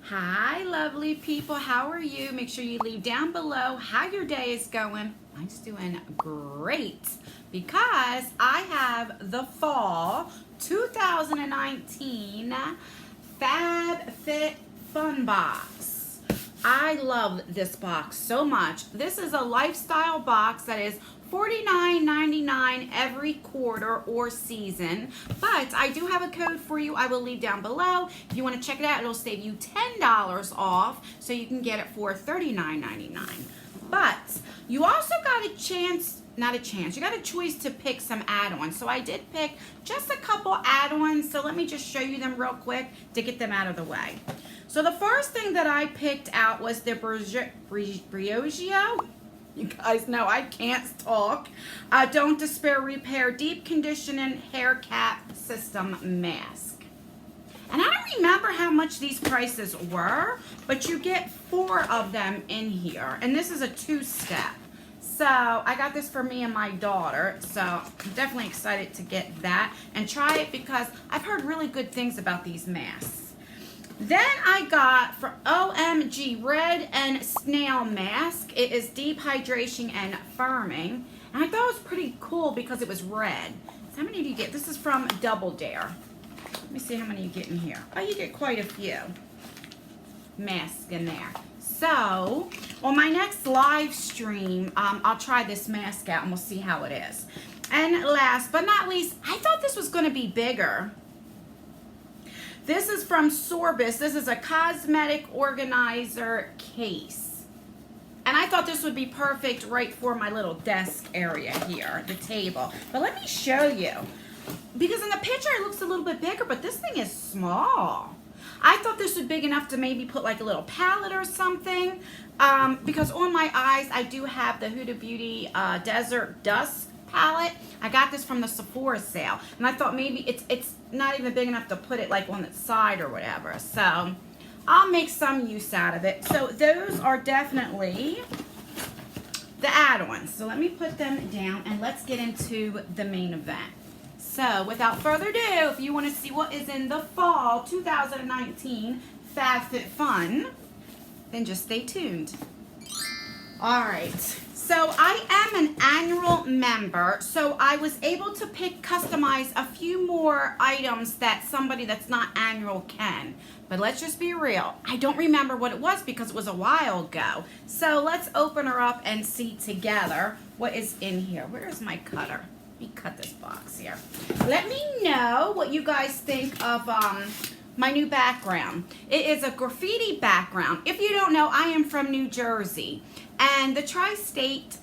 Hi, lovely people. How are you? Make sure you leave down below how your day is going. Mine's doing great because I have the fall 2019 FabFitFun box. I love this box so much. This is a lifestyle box that is $49.99 every quarter or season, but I do have a code for you I will leave down below. If you want to check it out, it'll save you $10 off, so you can get it for $39.99. But you also got a chance, not a chance, you got a choice to pick some add-ons. So I did pick just a couple add-ons, so let me just show you them real quick to get them out of the way. So the first thing that I picked out was the Briogeo. You guys know I can't talk. Don't Despair Repair Deep Conditioning Hair Cap System Mask. And I don't remember how much these prices were, but you get 4 of them in here. And this is a 2-step. So I got this for me and my daughter. So I'm definitely excited to get that and try it because I've heard really good things about these masks. Then I got for OMG Red and Snail Mask. It is deep hydration and firming. And I thought it was pretty cool because it was red. So how many do you get? This is from Double Dare. Let me see how many you get in here. Oh, you get quite a few masks in there. So on my next live stream, I'll try this mask out and we'll see how it is. And last but not least, I thought this was going to be bigger. This is from Sorbus. This is a cosmetic organizer case. And I thought this would be perfect right for my little desk area here, the table. But let me show you. Because in the picture it looks a little bit bigger, but this thing is small. I thought this was big enough to maybe put like a little palette or something. Because on my eyes, I do have the Huda Beauty Desert Dust palette. I got this from the Sephora sale, and I thought maybe it's not even big enough to put it like on the side or whatever. So I'll make some use out of it. So those are definitely the add-ons. So let me put them down and let's get into the main event. So without further ado, if you want to see what is in the fall 2019 FabFitFun, then just stay tuned. All right. So I am an annual member, so I was able to customize a few more items that somebody that's not annual can. But let's just be real. I don't remember what it was because it was a while ago. So let's open her up and see together what is in here. Where is my cutter? Let me cut this box here. Let me know what you guys think of my new background. It is a graffiti background. If you don't know, I am from New Jersey. And the tri-state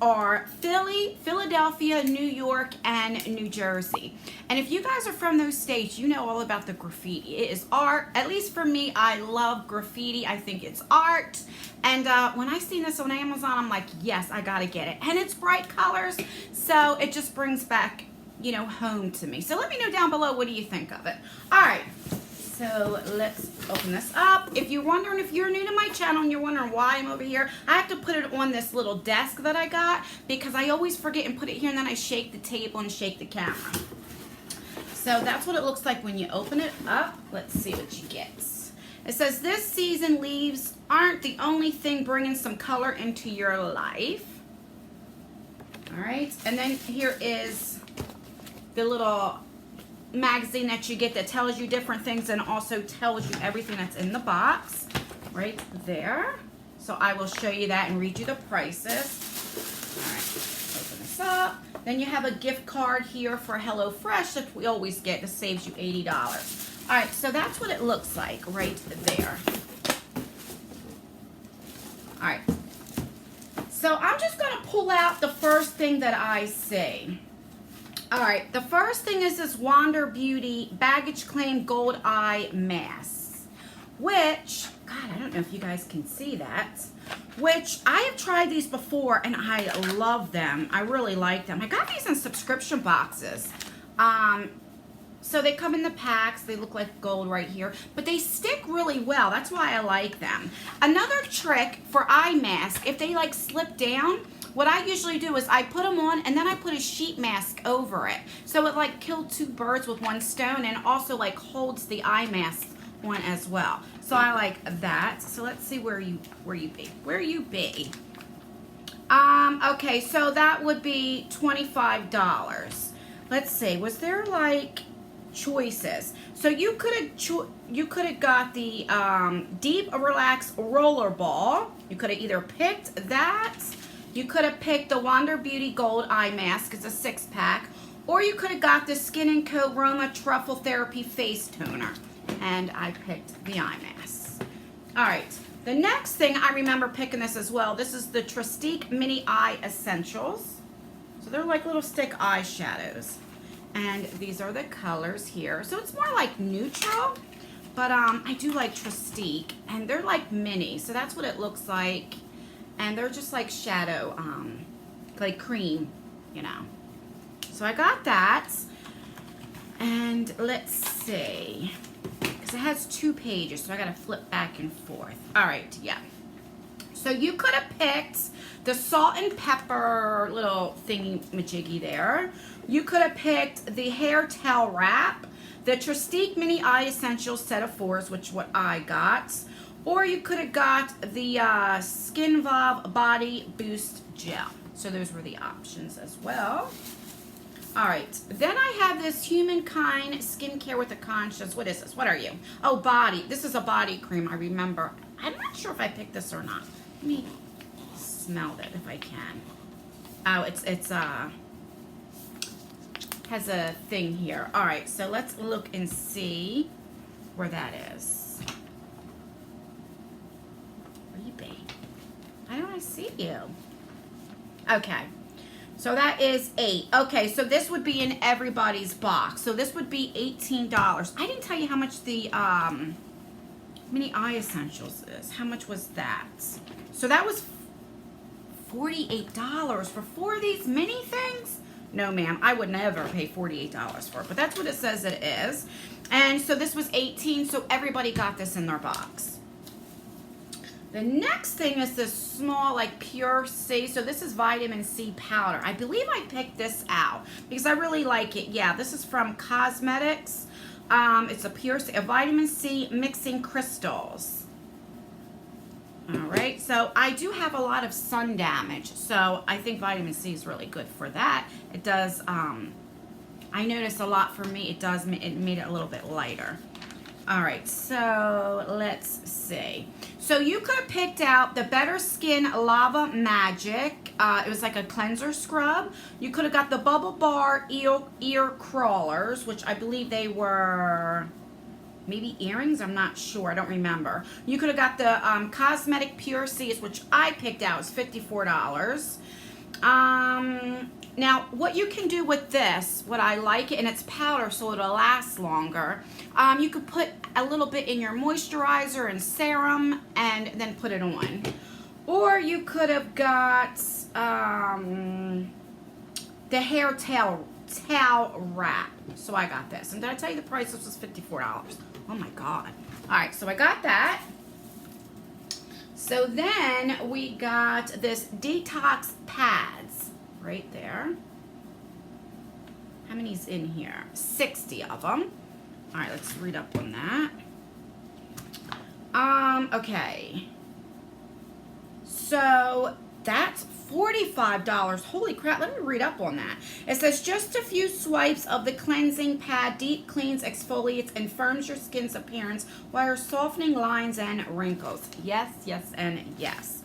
are Philly, Philadelphia, New York, and New Jersey. And if you guys are from those states, you know all about the graffiti. It is art. At least for me, I love graffiti. I think it's art. And when I seen this on Amazon, I'm like, yes, I gotta get it. And it's bright colors, so it just brings back, you know, home to me. So let me know down below, what do you think of it? All right. So let's open this up. If you're wondering, if you're new to my channel and you're wondering why I'm over here, I have to put it on this little desk that I got because I always forget and put it here, and then I shake the table and shake the camera. So that's what it looks like when you open it up. Let's see what you get. It says, this season leaves aren't the only thing bringing some color into your life. All right, and then here is the little magazine that you get that tells you different things and also tells you everything that's in the box right there. So I will show you that and read you the prices. All right, open this up. Then you have a gift card here for HelloFresh that we always get. This saves you $80. All right, so that's what it looks like right there. All right, so I'm just gonna pull out the first thing that I see. All right, the first thing is this Wander Beauty Baggage Claim Gold Eye Mask, which, God, I don't know if you guys can see that, which I have tried these before and I love them. I really like them. I got these in subscription boxes. So they come in the packs. They look like gold right here, but they stick really well. That's why I like them. Another trick for eye mask, if they like slip down, what I usually do is I put them on and then I put a sheet mask over it. So it like killed 2 birds with 1 stone and also like holds the eye mask one as well. So I like that. So let's see where you be. Okay, so that would be $25. Let's see, was there like choices? So you could have got the Deep Relax Roller Ball. You could have either picked that, you could have picked the Wander Beauty Gold Eye Mask, it's a 6-pack, or you could have got the Skin & Co. Roma Truffle Therapy Face Toner. And I picked the eye mask. All right. The next thing, I remember picking this as well. This is the Trestique Mini Eye Essentials. So they're like little stick eyeshadows. And these are the colors here. So it's more like neutral, but I do like Trestique. And they're like mini, so that's what it looks like. And they're just like shadow, like cream, you know. So I got that. And let's see. Because it has 2 pages, so I gotta flip back and forth. All right, yeah. So you could have picked the salt and pepper little thingy majiggy there. You could have picked the hair towel wrap, the Trestique Mini Eye Essentials set of 4s, which is what I got. Or you could have got the Skin Vive Body Boost Gel. So those were the options as well. All right, then I have this Humankind Skincare with a Conscience. What is this? What are you? Oh, body. This is a body cream, I remember. I'm not sure if I picked this or not. Let me smell it if I can. Oh, it's has a thing here. All right, so let's look and see where that is. Where you be? Why don't I see you? Okay. So that is 8. Okay, so this would be in everybody's box. So this would be $18. I didn't tell you how much the Mini Eye Essentials is. How much was that? So that was $48 for 4 of these mini things? No, ma'am. I would never pay $48 for it. But that's what it says it is. And so this was $18, so everybody got this in their box. The next thing is this small, like, Pure C. So this is vitamin C powder. I believe I picked this out because I really like it. Yeah, this is from Cosmetics. It's a Pure C, a vitamin C mixing crystals. All right, so I do have a lot of sun damage, so I think vitamin C is really good for that. It does, I noticed a lot for me, it made it a little bit lighter. All right, so let's see. So you could have picked out the Better Skin Lava Magic. It was like a cleanser scrub. You could have got the Bubble Bar ear crawlers, which I believe they were maybe earrings. I'm not sure. I don't remember. You could have got the Cosmetic Pure C's, which I picked out. It's $54. Now, what you can do with this, what I like, and it's powder, so it'll last longer. You could put a little bit in your moisturizer and serum, and then put it on. Or you could have got the hair towel wrap. So I got this. And did I tell you the price? This was $54. Oh my God. All right, so I got that. So then we got this detox pads right there. How many's in here? 60 of them. All right, let's read up on that. Okay. So that's $45. Holy crap, let me read up on that. It says just a few swipes of the cleansing pad deep cleans, exfoliates, and firms your skin's appearance while softening lines and wrinkles. Yes, yes, and yes.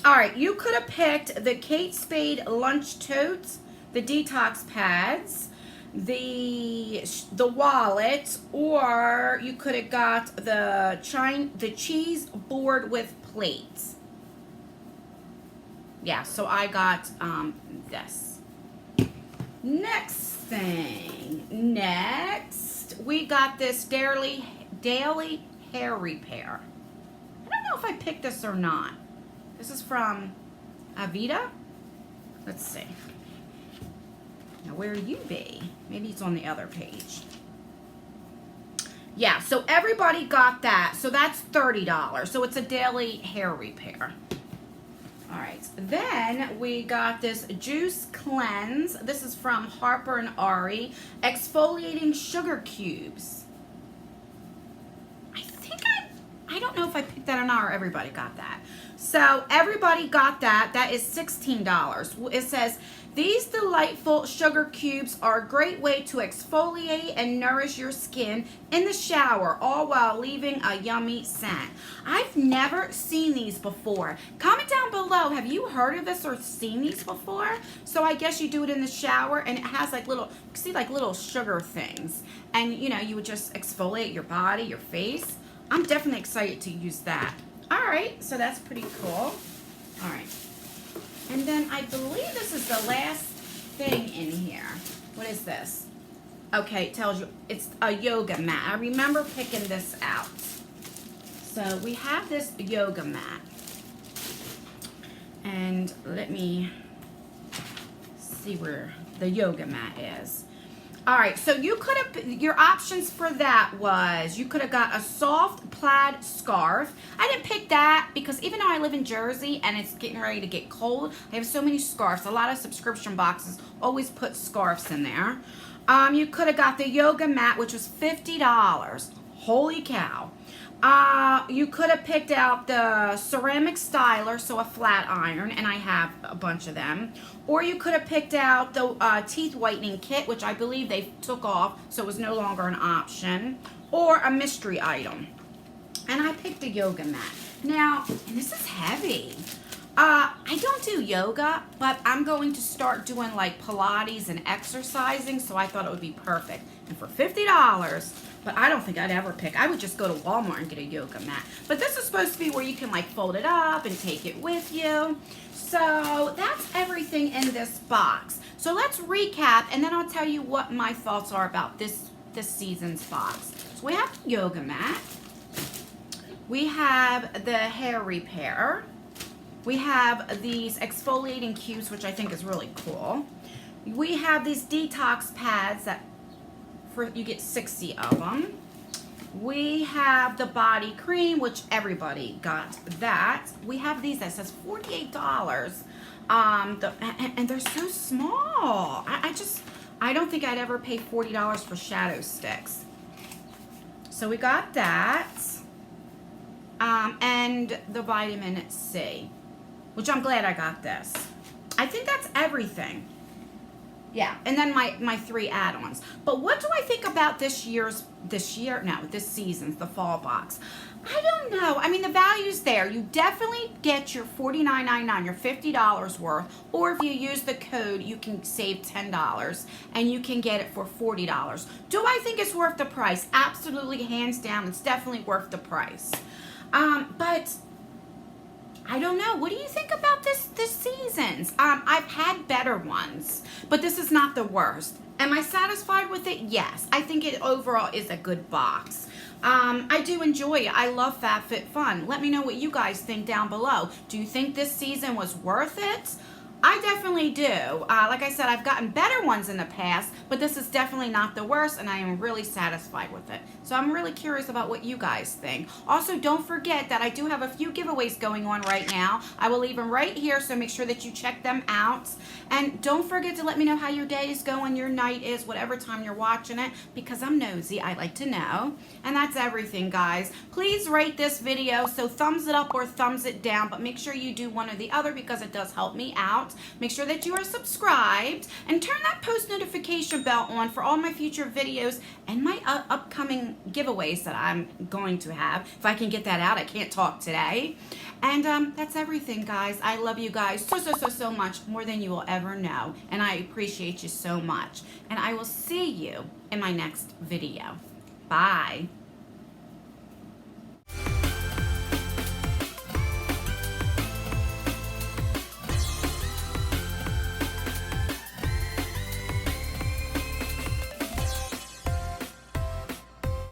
All right, you could have picked the Kate Spade Lunch Totes, the detox pads, the wallet, or you could have got the cheese board with plates. Yeah, so I got this. Next thing. Next, we got this daily hair repair. I don't know if I picked this or not. This is from Avita. Let's see. Now, where you be? Maybe it's on the other page. Yeah, so everybody got that. So that's $30. So it's a daily hair repair. All right, then we got this Juice Cleanse. This is from Harper and Ari. Exfoliating sugar cubes. I don't know if I picked that or not, or everybody got that. So everybody got that. That is $16. It says, these delightful sugar cubes are a great way to exfoliate and nourish your skin in the shower, all while leaving a yummy scent. I've never seen these before. Comment down below, have you heard of this or seen these before? So I guess you do it in the shower, and it has like little, see, like little sugar things. And you know, you would just exfoliate your body, your face. I'm definitely excited to use that. All right, so that's pretty cool. All right. And then I believe this is the last thing in here. What is this? Okay, it tells you it's a yoga mat. I remember picking this out. So we have this yoga mat. And let me see where the yoga mat is. All right, so you could have, your options for that was, you could have got a soft plaid scarf. I didn't pick that because even though I live in Jersey and it's getting ready to get cold, I have so many scarves. A lot of subscription boxes always put scarves in there. You could have got the yoga mat, which was $50. Holy cow. You could have picked out the ceramic styler, so a flat iron, and I have a bunch of them. Or you could have picked out the teeth whitening kit, which I believe they took off, so it was no longer an option. Or a mystery item. And I picked the yoga mat. Now, and this is heavy. I don't do yoga, but I'm going to start doing like Pilates and exercising, so I thought it would be perfect. And for $50, but I don't think I'd ever pick. I would just go to Walmart and get a yoga mat. But this is supposed to be where you can like fold it up and take it with you. So that's everything in this box. So let's recap, and then I'll tell you what my thoughts are about this season's box. So we have the yoga mat. We have the hair repair. We have these exfoliating cubes, which I think is really cool. We have these detox pads that you get 60 of them. We have the body cream, which everybody got that. We have these that says $48. And they're so small. I don't think I'd ever pay $40 for shadow sticks. So we got that. And the vitamin C, which I'm glad I got this. I think that's everything. Yeah, and then my 3 add-ons. But what do I think about this season's, the fall box? I don't know. I mean, the value's there. You definitely get your $49.99, your $50 worth. Or if you use the code, you can save $10 and you can get it for $40. Do I think it's worth the price? Absolutely, hands down, it's definitely worth the price. But I don't know. What do you think about this season's? I've had better ones, but this is not the worst. Am I satisfied with it? Yes. I think it overall is a good box. I do enjoy it. I love FabFitFun. Let me know what you guys think down below. Do you think this season was worth it? I definitely do. Like I said, I've gotten better ones in the past, but this is definitely not the worst, and I am really satisfied with it. So I'm really curious about what you guys think. Also, don't forget that I do have a few giveaways going on right now. I will leave them right here, so make sure that you check them out. And don't forget to let me know how your day is going, your night is, whatever time you're watching it, because I'm nosy. I like to know. And that's everything, guys. Please rate this video, so thumbs it up or thumbs it down, but make sure you do one or the other because it does help me out. Make sure that you are subscribed and turn that post notification bell on for all my future videos and my upcoming giveaways that I'm going to have. If I can get that out, I can't talk today. And that's everything, guys. I love you guys so much, more than you will ever know. And I appreciate you so much. And I will see you in my next video. Bye.